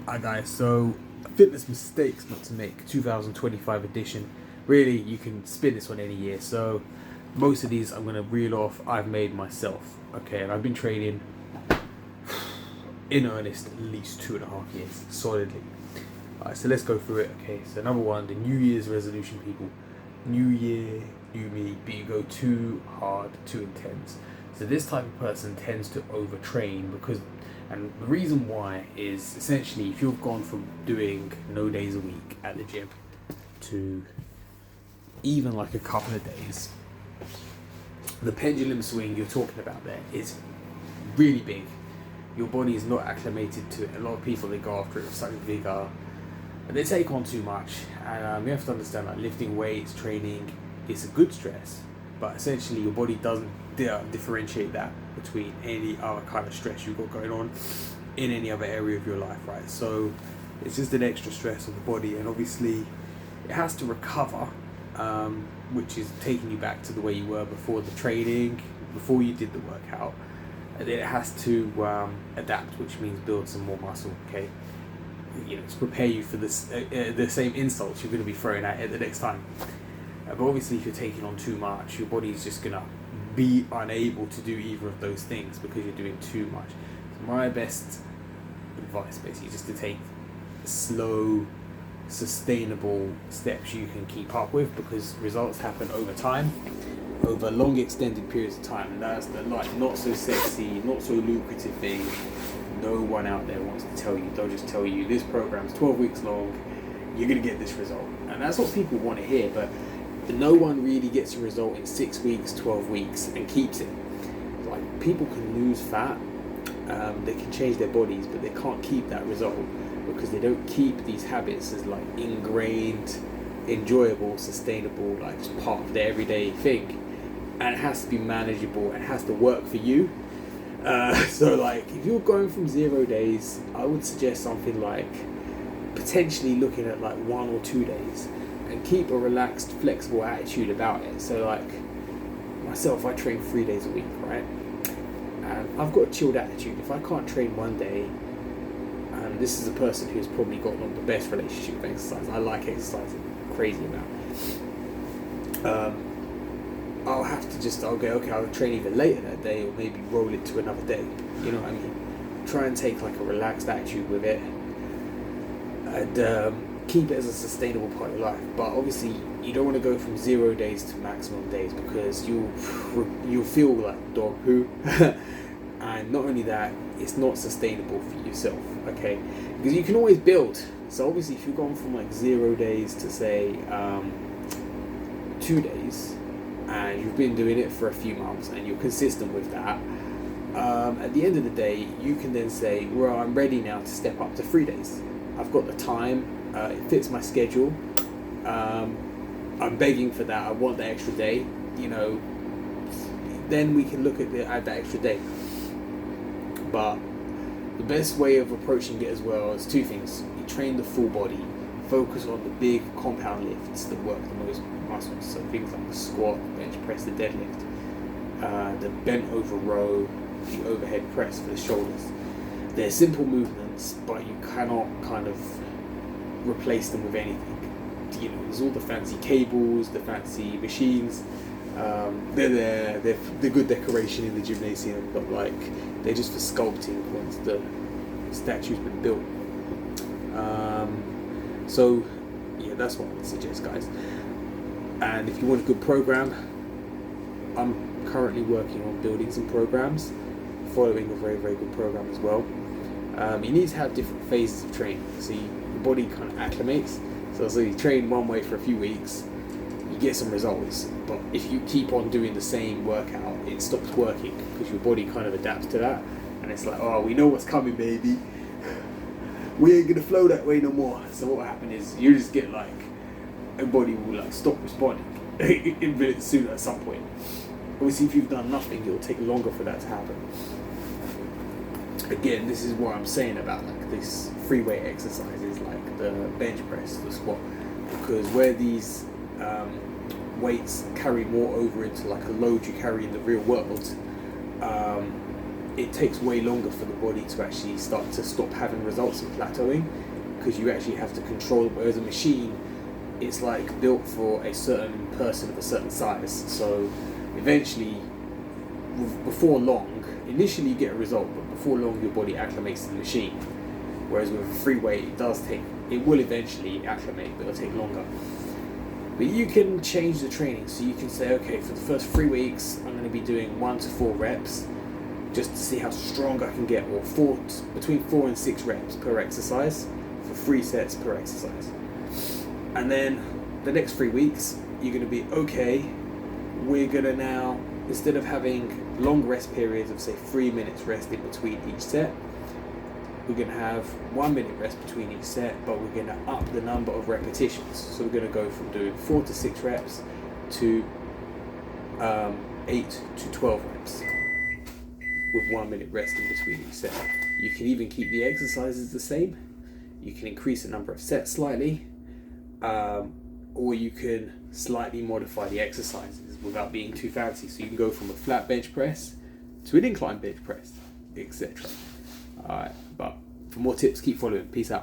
Hi guys, so fitness mistakes not to make 2025 edition. Really, you can spin this one any year. So most of these I'm gonna reel off I've made myself. Okay, and I've been training in earnest at least 2.5 years solidly. Alright, so let's go through it. Okay, so number one, the New Year's resolution, people. New year, new me, but you go too hard, too intense. So this type of person tends to overtrain because, and the reason why is essentially if you've gone from doing no days a week at the gym to even like a couple of days, the pendulum swing you're talking about there is really big. Your body is not acclimated to it. A lot of people, they go after it with such vigor and they take on too much. And you have to understand that lifting weights, training, is a good stress, but essentially your body doesn't differentiate that between any other kind of stress you've got going on in any other area of your life, right? So it's just an extra stress on the body, and obviously it has to recover, which is taking you back to the way you were before the training, before you did the workout. And then it has to adapt, which means build some more muscle. Okay, you know, to prepare you for this the same insults you're going to be throwing at it the next time. But obviously, if you're taking on too much, your body's just gonna be unable to do either of those things because you're doing too much. So my best advice, basically, is just to take slow, sustainable steps you can keep up with, because results happen over time, over long extended periods of time, and that's the not so sexy, not so lucrative thing. No one out there wants to tell you. They'll just tell you this program's 12 weeks long, you're gonna get this result, and that's what people want to hear. But no one really gets a result in 6 weeks, 12 weeks, and keeps it. Like, people can lose fat, they can change their bodies, but they can't keep that result because they don't keep these habits as like ingrained, enjoyable, sustainable, like just part of their everyday thing. And it has to be manageable and it has to work for you. So like, if you're going from 0 days, I would suggest something like potentially looking at like 1 or 2 days, and keep a relaxed, flexible attitude about it. So like myself, I train 3 days a week, right? And I've got a chilled attitude. If I can't train one day, and this is a person who's probably got one of the best relationship with exercise. I like exercising crazy amount. I'll have to just, I'll go, okay, I'll train either later that day or maybe roll it to another day. You know what I mean? Try and take like a relaxed attitude with it, and keep it as a sustainable part of your life. But obviously, you don't want to go from 0 days to maximum days, because you'll feel like dog poo. And not only that, it's not sustainable for yourself, okay? Because you can always build. So obviously, if you've gone from like 0 days to say 2 days, and you've been doing it for a few months and you're consistent with that, at the end of the day, you can then say, well, I'm ready now to step up to 3 days. I've got the time, it fits my schedule, I'm begging for that, I want the extra day, you know, then we can look at add that extra day. But the best way of approaching it as well is two things. You train the full body, focus on the big compound lifts that work the most muscles, so things like the squat, the bench press, the deadlift, the bent over row, the overhead press for the shoulders. They're simple movements, but you cannot kind of replace them with anything. You know, there's all the fancy cables, the fancy machines. They're there, they're good decoration in the gymnasium, but like, they're just for sculpting once the statue's been built. So yeah, that's what I would suggest, guys. And if you want a good program, I'm currently working on building some programs, following a very, very good program as well. You need to have different phases of training. So your body kind of acclimates. So you train one way for a few weeks, you get some results. But if you keep on doing the same workout, it stops working because your body kind of adapts to that. And it's like, oh, we know what's coming, baby. We ain't gonna flow that way no more. So what will happen is you just get like, your body will like stop responding in minutes soon at some point. Obviously, if you've done nothing, it'll take longer for that to happen. Again, this is what I'm saying about like these free weight exercises, like the bench press, the squat, because where these weights carry more over into like a load you carry in the real world, it takes way longer for the body to actually stop having results and plateauing, because you actually have to control. Whereas a machine, it's like built for a certain person of a certain size. So eventually, before long, initially you get a result, but before long your body acclimates to the machine. Whereas with a free weight, it will eventually acclimate, but it'll take longer. But you can change the training, so you can say, okay, for the first 3 weeks, I'm going to be doing 1 to 4 reps, just to see how strong I can get, or between 4 and 6 reps per exercise, for 3 sets per exercise. And then the next 3 weeks, you're going to be, okay, we're going to now, instead of having long rest periods of say 3 minutes rest in between each set, we're going to have 1 minute rest between each set, but we're going to up the number of repetitions. So we're going to go from doing 4 to 6 reps to 8 to 12 reps with 1 minute rest in between each set. You can even keep the exercises the same. You can increase the number of sets slightly, or you can slightly modify the exercises without being too fancy. So you can go from a flat bench press to an incline bench press, etc. Alright, but for more tips, keep following. Peace out.